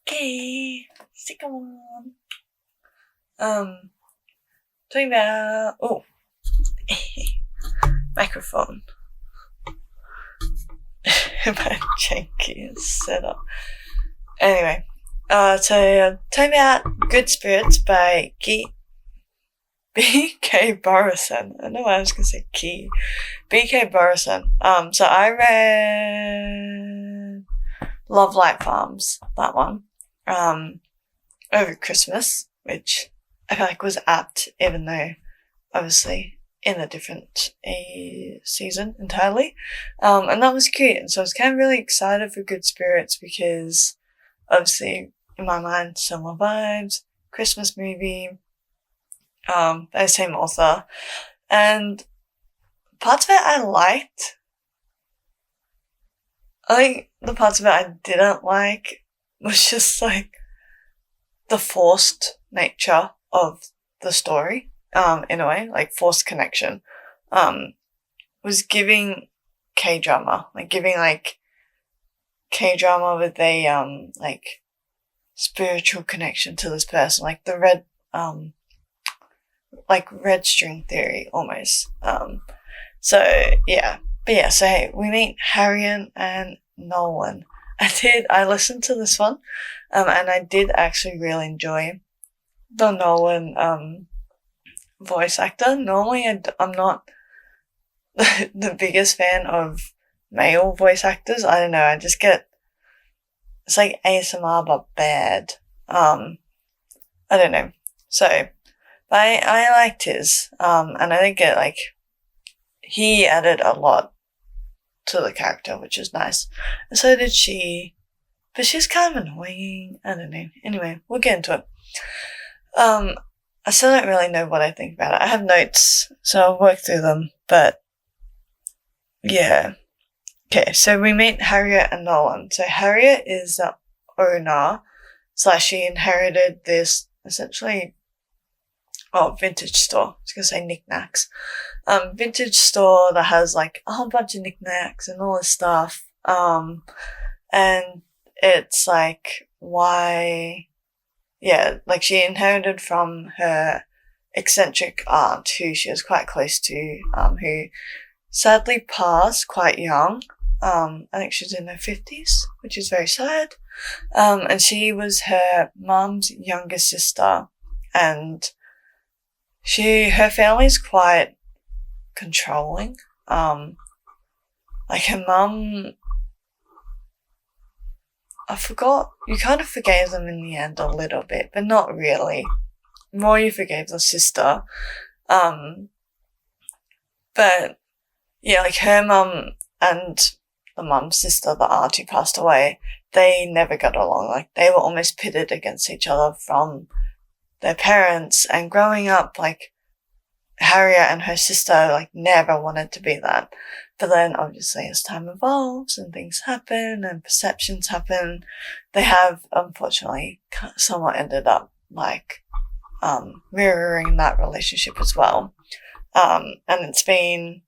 Okay, stick on. Talking about microphone. My janky setup. Anyway, so talking about Good Spirits by B K Borison. I don't know why I was gonna say Key. B K Borison. So I read Love Light Farms, that one, over Christmas, which I feel like was apt, even though obviously in a different season entirely. And that was cute. And so I was kind of really excited for Good Spirits because obviously in my mind, similar vibes, Christmas movie, by the same author. And parts of it I liked. I think the parts of it I didn't like was just like the forced nature of the story, in a way, like forced connection, was giving K-drama, with a, like spiritual connection to this person, like the red string theory almost. So hey, we meet Harriet and Nolan. I listened to this one, and I did actually really enjoy the Nolan, voice actor. Normally I'm not the biggest fan of male voice actors. I don't know, it's like ASMR but bad. I don't know. So, but I liked his, and I think he added a lot to the character, which is nice. And so did she, but she's kind of annoying. I don't know. Anyway, we'll get into it. I still don't really know what I think about it. I have notes, so I'll work through them, but yeah. Okay, so we meet Harriet and Nolan. So Harriet is the owner, / she inherited this essentially vintage store. I was gonna say knickknacks. Vintage store that has like a whole bunch of knickknacks and all this stuff. And it's like she inherited from her eccentric aunt who she was quite close to, who sadly passed quite young. I think she's in her 50s, which is very sad. And she was her mum's younger sister, and her family's quite controlling. Like her mum, I forgot, you kind of forgave them in the end a little bit, but not really. More you forgave the sister. But yeah, like her mum and the mum's sister, the aunt who passed away, they never got along. Like they were almost pitted against each other from their parents, and growing up, like Harriet and her sister never wanted to be that. But then obviously as time evolves and things happen and perceptions happen, they have unfortunately somewhat ended up mirroring that relationship as well. And it's been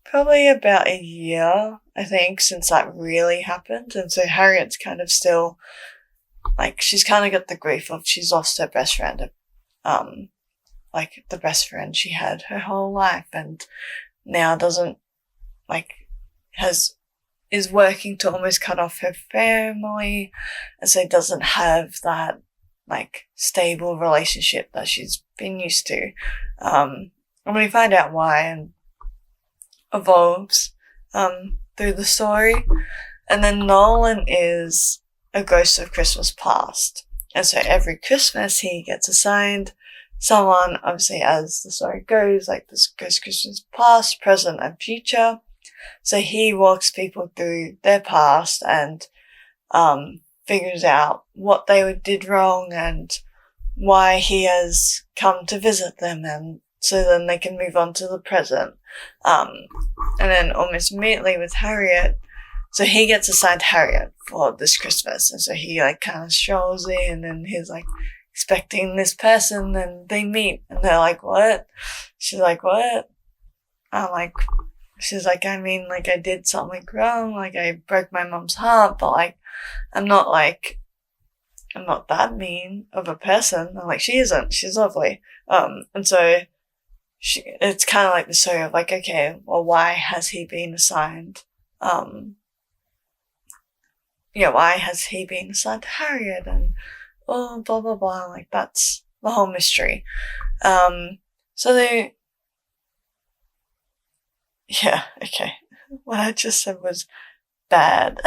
probably about a year, I think, since that really happened. And so Harriet's kind of still, she's kind of got the grief of she's lost her best friend, the best friend she had her whole life, and now is working to almost cut off her family, and so doesn't have that, stable relationship that she's been used to. And we find out why, and evolves through the story. And then Nolan is a ghost of Christmas past, and so every Christmas he gets assigned someone, obviously, as the story goes, this ghost Christmas past, present, and future. So he walks people through their past and figures out what they did wrong and why he has come to visit them, and so then they can move on to the present. And then almost immediately with Harriet, so he gets assigned Harriet for this Christmas, and so he kind of strolls in, and he's expecting this person, and they meet, and they're like, what? She's like, what? She's like, I mean, I did something wrong, I broke my mom's heart, but I'm not I'm not that mean of a person. I'm like, she isn't. She's lovely. And so it's kind of like the story of like, okay, well, why has he been assigned, why has he been assigned to Harriet and, blah, blah, blah. Like, that's the whole mystery. So okay. What I just said was bad.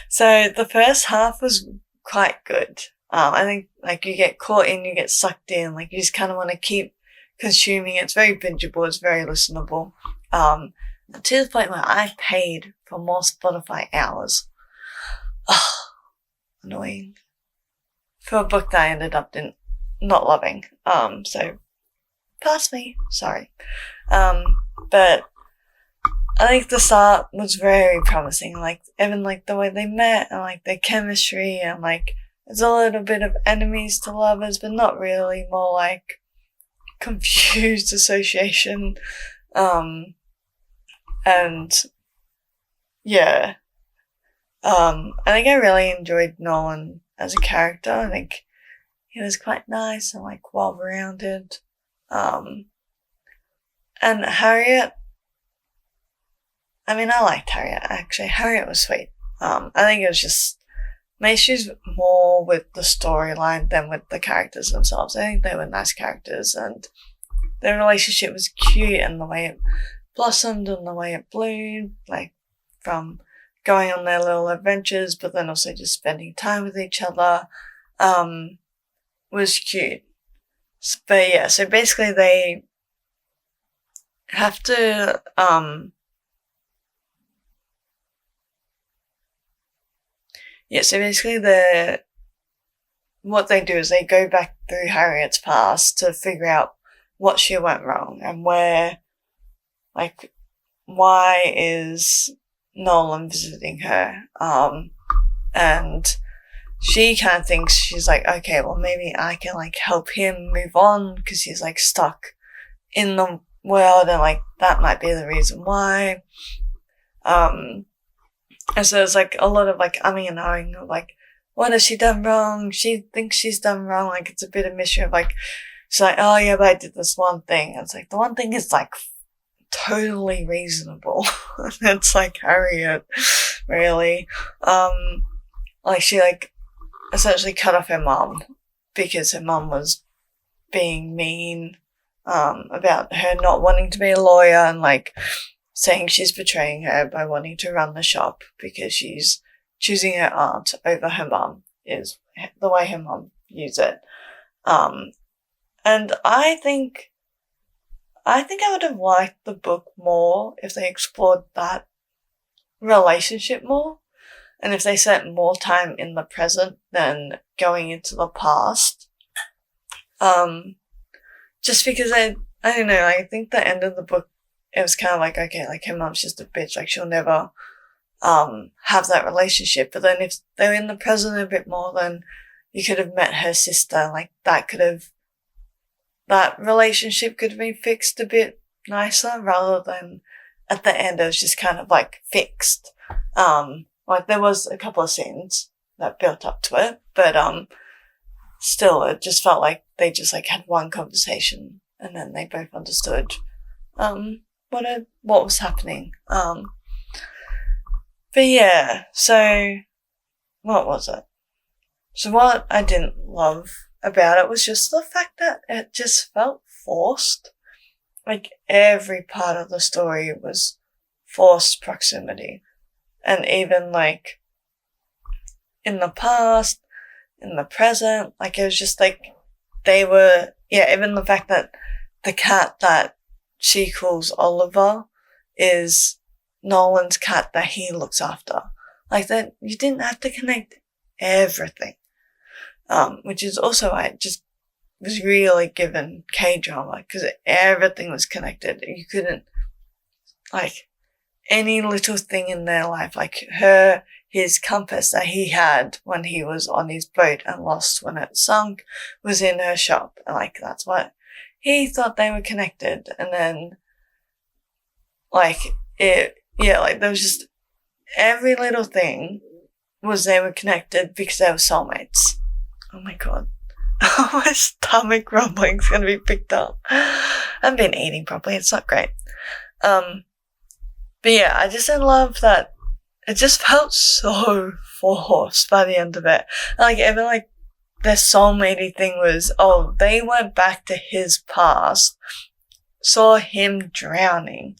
So the first half was quite good. I think like you get caught in, you get sucked in, like you just kind of want to keep consuming it. It's very bingeable, it's very listenable. To the point where I paid for more Spotify hours. Oh, annoying. For a book that I ended up not loving. So pass me, sorry. But I think the start was very promising, like, even, like, the way they met, and, like, their chemistry, and, like, there's a little bit of enemies to lovers, but not really, more, like, confused association, and, yeah, I think I really enjoyed Nolan as a character. I think he was quite nice and, like, well-rounded, and Harriet, I mean, I liked Harriet, actually. Harriet was sweet. I think it was just my issues more with the storyline than with the characters themselves. I think they were nice characters, and their relationship was cute, and the way it blossomed and the way it bloomed, like, from going on their little adventures, but then also just spending time with each other, was cute. But yeah, so basically they have to, so basically what they do is they go back through Harriet's past to figure out what she went wrong and why is Nolan visiting her? And she kind of thinks, she's like, okay, well maybe I can like help him move on because he's like stuck in the world, and like that might be the reason why. And so there's like a lot of like umming and ahhing of like, what has she done wrong? She thinks she's done wrong. Like it's a bit of mystery of like, she's like, oh yeah, but I did this one thing. And it's like, the one thing is like totally reasonable. It's like Harriet, really. Like she like essentially cut off her mum because her mum was being mean, about her not wanting to be a lawyer and like saying she's betraying her by wanting to run the shop because she's choosing her aunt over her mum is the way her mum views it. And I think I would have liked the book more if they explored that relationship more, and if they spent more time in the present than going into the past. Just because I don't know, I think the end of the book, it was kind of like, okay, like her mom's just a bitch, like she'll never have that relationship. But then if they were in the present a bit more, then you could have met her sister, like that relationship could have been fixed a bit nicer rather than at the end it was just kind of like fixed. Like there was a couple of scenes that built up to it, but still it just felt like they just like had one conversation and then they both understood what was happening. But yeah, so what was it? So what I didn't love about it was just the fact that it just felt forced. Like every part of the story was forced proximity. And even like in the past, in the present, like it was just like even the fact that the cat that she calls Oliver is Nolan's cat that he looks after. Like that, you didn't have to connect everything. Which is also why it just was really given K-drama, because everything was connected. You couldn't, like, any little thing in their life, like his compass that he had when he was on his boat and lost when it sunk was in her shop. And like, that's what he thought they were connected. And then, like, there was just every little thing was they were connected because they were soulmates. Oh my god. My stomach rumbling's gonna be picked up. I haven't been eating properly, it's not great. But yeah, I just didn't love that. It just felt so forced by the end of it. Like, even like, their soulmate thing was, they went back to his past, saw him drowning.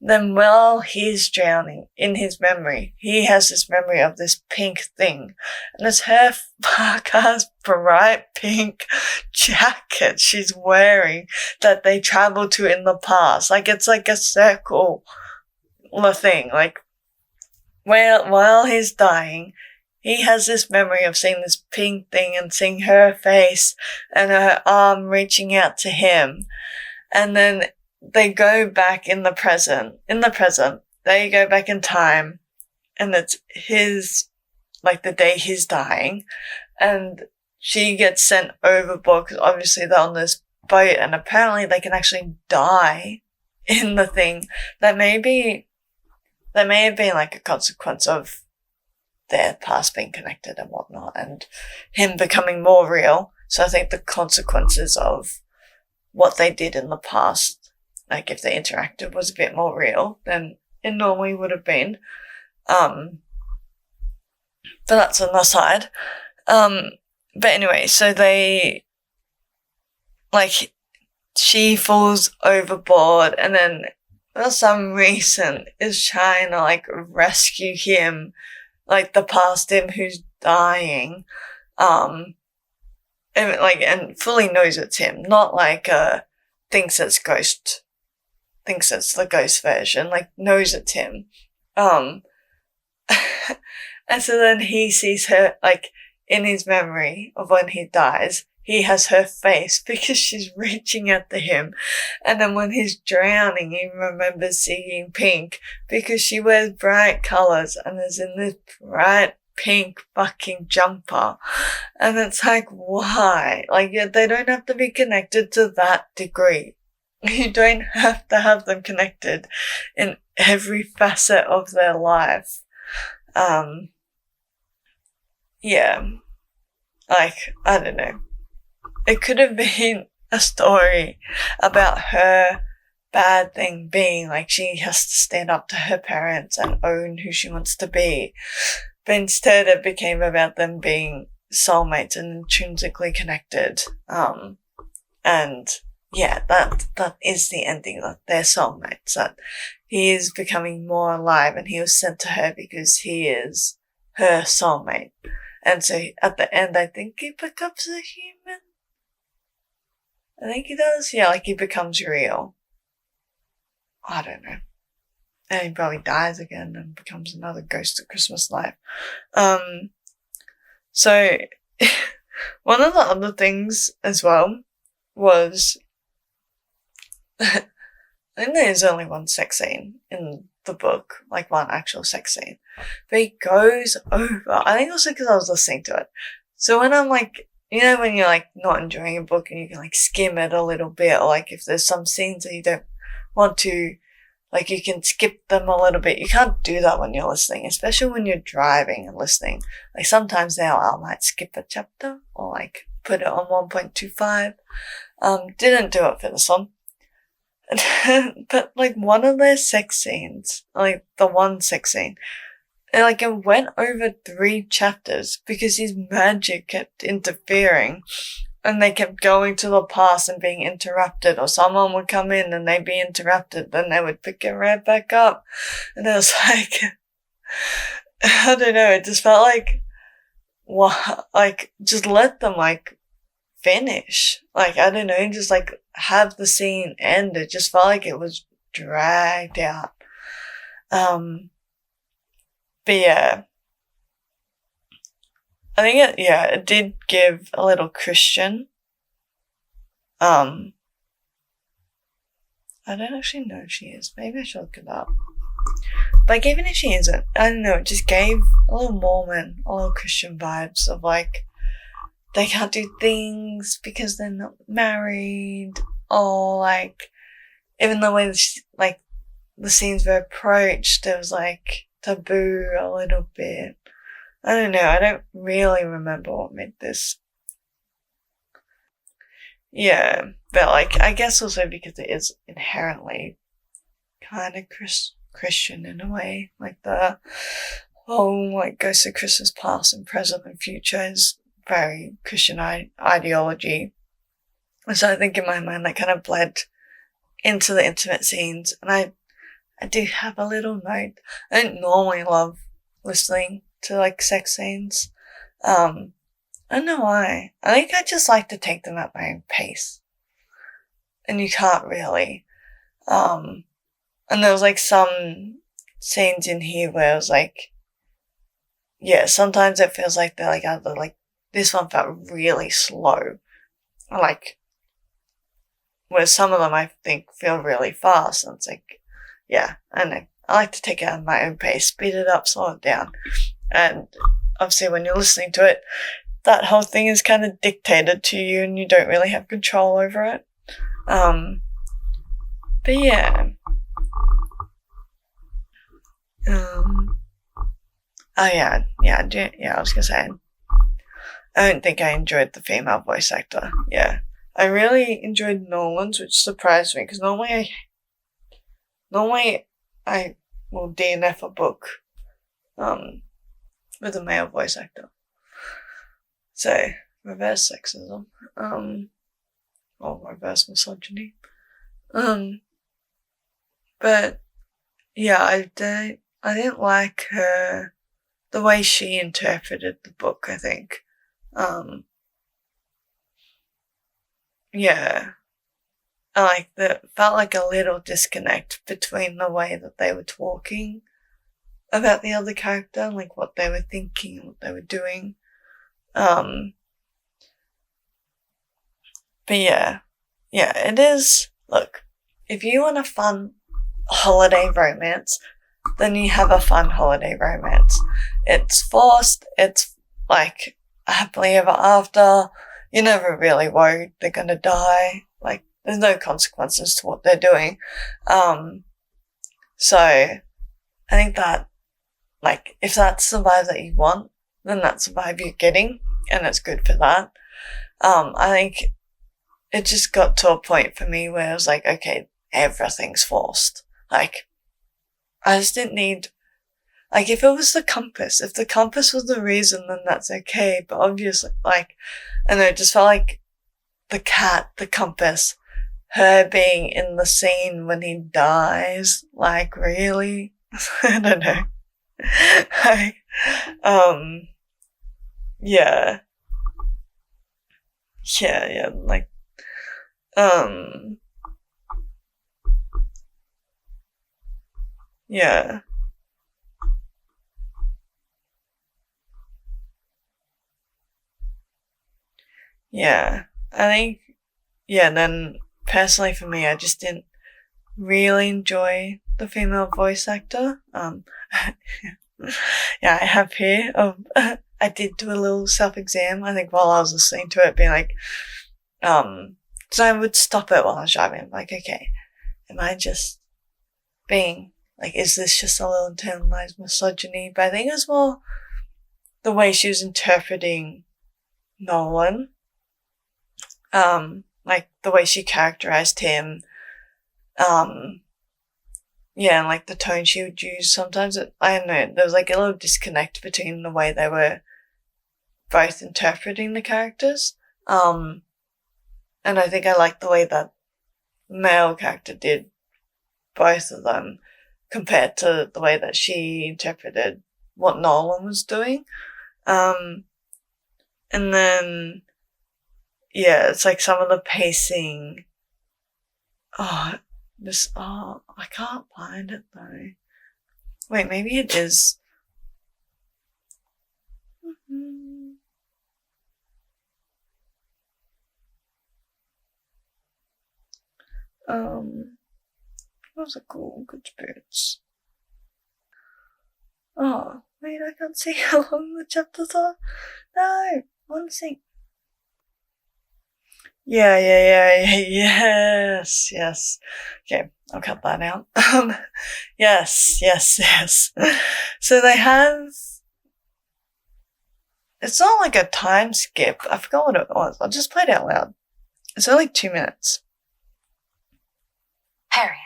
Then while he's drowning, in his memory, he has this memory of this pink thing. And it's her fuck-ass bright pink jacket she's wearing that they travel to in the past. Like, it's like a circle thing. Like, while he's dying, he has this memory of seeing this pink thing and seeing her face and her arm reaching out to him. And then they go back in the present, they go back in time, and it's like the day he's dying, and she gets sent overboard because obviously they're on this boat, and apparently they can actually die in the thing. That may have been like a consequence of their past being connected and whatnot, and him becoming more real. So I think the consequences of what they did in the past, like if they interacted, was a bit more real than it normally would have been. But that's an aside. But anyway, so she falls overboard, and then for some reason is trying to like rescue him, like the past him who's dying, and fully knows it's him, not like thinks it's the ghost version, like knows it's him. And so then he sees her, like, in his memory of when he dies, he has her face because she's reaching out to him. And then when he's drowning, he remembers seeing pink because she wears bright colours and is in this bright pink fucking jumper. And it's like, why? Like, they don't have to be connected to that degree. You don't have to have them connected in every facet of their life. Yeah. Like, I don't know. It could have been a story about her bad thing being like she has to stand up to her parents and own who she wants to be. But instead it became about them being soulmates and intrinsically connected. And yeah, that is the ending, that they're soulmates, that he is becoming more alive and he was sent to her because he is her soulmate. And so at the end, I think he becomes a human. I think he does. Yeah, like he becomes real. I don't know. And he probably dies again and becomes another ghost of Christmas life. So one of the other things as well was, I think there's only one sex scene in the book, like one actual sex scene. But he goes over, I think also because I was listening to it. So when I'm like, you know, when you're like not enjoying a book and you can like skim it a little bit, or like if there's some scenes that you don't want to, like you can skip them a little bit. You can't do that when you're listening, especially when you're driving and listening. Like sometimes now I might skip a chapter or like put it on 1.25. Didn't do it for this one. But like one of their sex scenes, like the one sex scene, it went over 3 chapters because his magic kept interfering and they kept going to the past and being interrupted, or someone would come in and they'd be interrupted, then they would pick it right back up. And it was like, I don't know, it just felt like, what, like, just let them like finish. Like, I don't know, just like have the scene end. It just felt like it was dragged out. But yeah, I think it did give a little Christian. I don't actually know if she is. Maybe I should look it up. But even if she isn't, I don't know, it just gave a little Mormon, a little Christian vibes of like, they can't do things because they're not married, or like, even the way like the scenes were approached, there was like taboo a little bit. I don't know, I don't really remember what made this. Yeah, but like, I guess also because it is inherently kind of Christian in a way. Like the whole like Ghost of Christmas Past and Present and Future is very Christian ideology. And so I think in my mind that kind of bled into the intimate scenes. And I do have a little note. I don't normally love listening to like sex scenes. I don't know why. I think I just like to take them at my own pace. And you can't really. And there was like some scenes in here where it was like, yeah, sometimes it feels like they're like either like, this one felt really slow. Like, where some of them I think feel really fast. And it's like, yeah, I don't know. I like to take it at my own pace, speed it up, slow it down. And obviously when you're listening to it, that whole thing is kind of dictated to you and you don't really have control over it. But yeah. I was gonna say, I don't think I enjoyed the female voice actor. Yeah. I really enjoyed Nolan's, which surprised me, because normally I will DNF a book, with a male voice actor. So, reverse sexism, or reverse misogyny. But, yeah, I didn't like her, the way she interpreted the book, I think. Yeah. I like that, felt like a little disconnect between the way that they were talking about the other character, like what they were thinking and what they were doing. But yeah, it is. Look, if you want a fun holiday romance, then you have a fun holiday romance. It's forced, it's like happily ever after, you're never really worried they're gonna die, like, there's no consequences to what they're doing. So, I think that, like, if that's the vibe that you want, then that's the vibe you're getting, and it's good for that. I think it just got to a point for me where I was like, okay, everything's forced. Like, I just didn't need, like, if it was the compass was the reason, then that's okay, but obviously, like, I know, it just felt like the cat, the compass, her being in the scene when he dies, like, really? I don't know. Like, yeah. Yeah, like, yeah. Yeah. I think, yeah, then personally for me, I just didn't really enjoy the female voice actor. Yeah, I have here, I did do a little self-exam, I think, while I was listening to it, being like, so I would stop it while I was driving. I'm like, okay, am I just being, like, is this just a little internalized misogyny? But I think it was more the way she was interpreting Nolan. Like, the way she characterized him. Yeah, and like the tone she would use. Sometimes I don't know, there was like a little disconnect between the way they were both interpreting the characters. And I think I liked the way that male character did both of them compared to the way that she interpreted what Nolan was doing. And then, yeah, it's like some of the pacing. I can't find it though. Wait, maybe it is. What's it called? Good Spirits. Oh, wait, I can't see how long the chapters are. No, I want to see. Yeah, yes. Okay, I'll cut that out. Yes. So they have, it's not like a time skip. I forgot what it was. I'll just play it out loud. It's only 2 minutes. Harriet.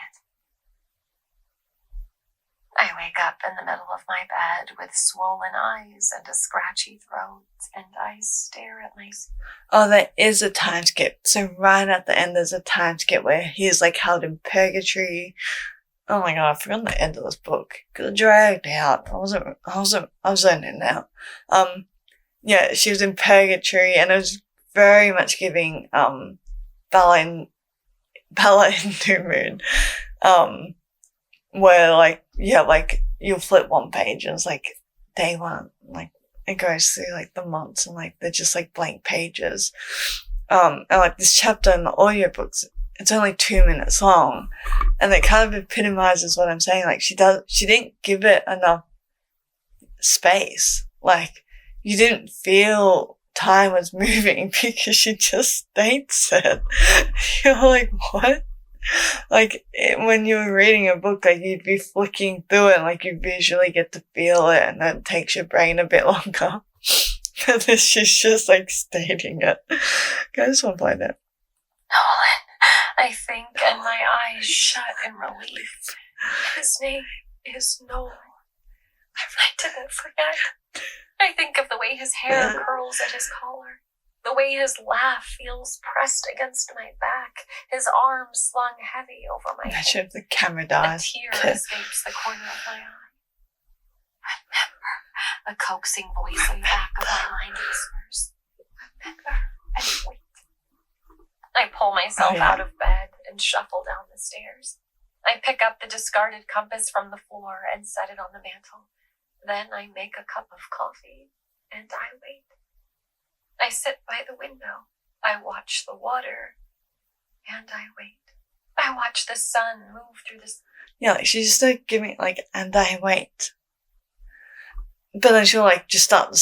I wake up in the middle of my bed with swollen eyes and a scratchy throat, and I stare at my... Oh, there is a time skip. So right at the end, there's a time skip where he's like held in purgatory. Oh my god, I forgot the end of this book. Got dragged out. I was zoning out. Yeah, she was in purgatory, and it was very much giving, Bella in New Moon. Where like, yeah, like you'll flip one page and it's like day one, like it goes through like the months and like they're just like blank pages. And like this chapter in the audiobooks, it's only 2 minutes long, and it kind of epitomizes what I'm saying. Like she didn't give it enough space. Like you didn't feel time was moving because she just states it. You're like, what? Like, when you were reading a book, like, you'd be flicking through it, and, like, you visually get to feel it, and then it takes your brain a bit longer. But this, she's just, like, stating it. I just want to play that. Nolan, I think, and my eyes shut in relief. His name is Nolan. I didn't forget. I think of the way his hair curls at his collar. The way his laugh feels pressed against my back, his arms slung heavy over my head. Imagine if the camera dies. A tear escapes the corner of my eye. Remember, a coaxing voice in the back of my mind whispers. Remember and wait. I pull myself out of bed and shuffle down the stairs. I pick up the discarded compass from the floor and set it on the mantel. Then I make a cup of coffee and I wait. I sit by the window. I watch the water. And I wait. I watch the sun move through the... Yeah, like, she's just like giving, like, and I wait. But then she'll, like, just start the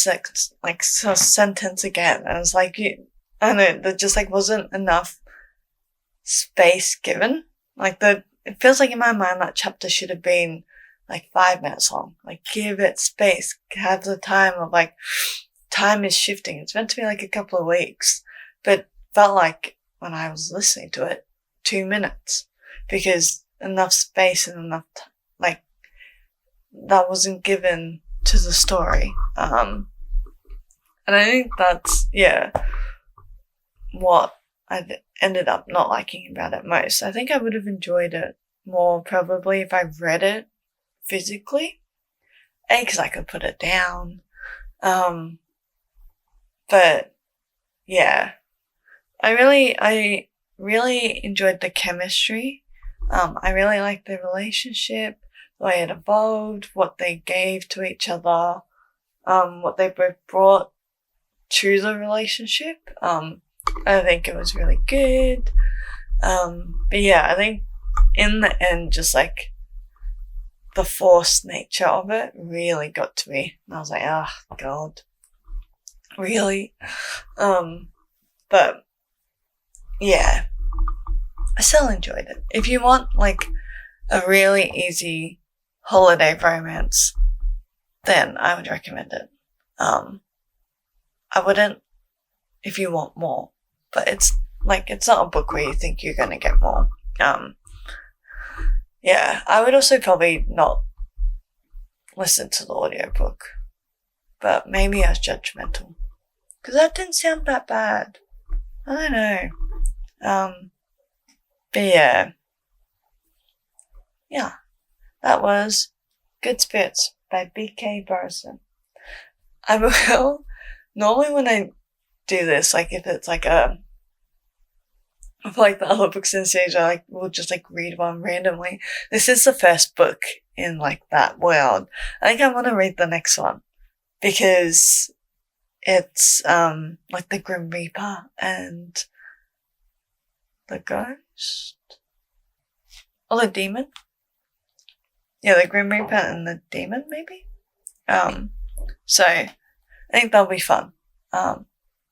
sentence again. And it's like, I know, there just, like, wasn't enough space given. Like, it feels like in my mind that chapter should have been, like, 5 minutes long. Like, give it space. Have the time of, like... Time is shifting. It's meant to be like a couple of weeks, but felt like when I was listening to it, 2 minutes, because enough space and enough, like, that wasn't given to the story. And I think that's, what I ended up not liking about it most. I think I would have enjoyed it more probably if I read it physically. Because I could put it down. But yeah, I really enjoyed the chemistry. I really liked the relationship, the way it evolved, what they gave to each other, what they both brought to the relationship. I think it was really good. But yeah, I think in the end, just like the forced nature of it really got to me. And I was like, oh God. Really? But yeah, I still enjoyed it. If you want like a really easy holiday romance, then I would recommend it. I wouldn't if you want more, but it's not a book where you think you're gonna get more. Yeah, I would also probably not listen to the audiobook, but maybe I was judgmental. Because that didn't sound that bad. I don't know. But yeah. Yeah. That was Good Spirits by B K Borison. I will, normally when I do this, like if it's like the other books in the series, I will just like read one randomly. This is the first book in like that world. I think I want to read the next one because it's like the Grim Reaper and the Ghost or the Demon. Yeah, the Grim Reaper and the Demon, maybe. So I think that'll be fun. And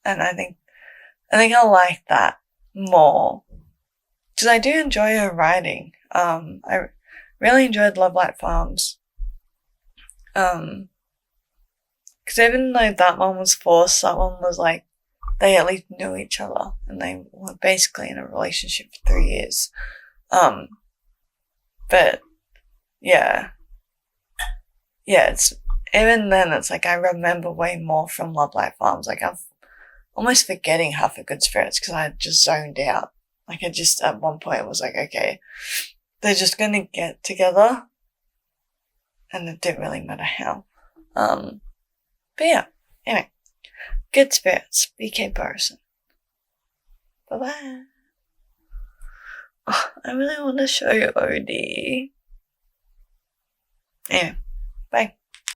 I think I'll like that more because I do enjoy her writing. I really enjoyed Love Light Farms. Because even though that one was forced, that one was like, they at least knew each other and they were basically in a relationship for 3 years. But yeah, it's, even then it's like I remember way more from Love Light Farms. Like I'm almost forgetting half of Good Spirits because I just zoned out. Like I just, at one point was like, okay, they're just gonna get together. And it didn't really matter how. But yeah, anyway. Good Spirits, B K Borison. Bye bye. Oh, I really want to show you OD. Anyway, bye.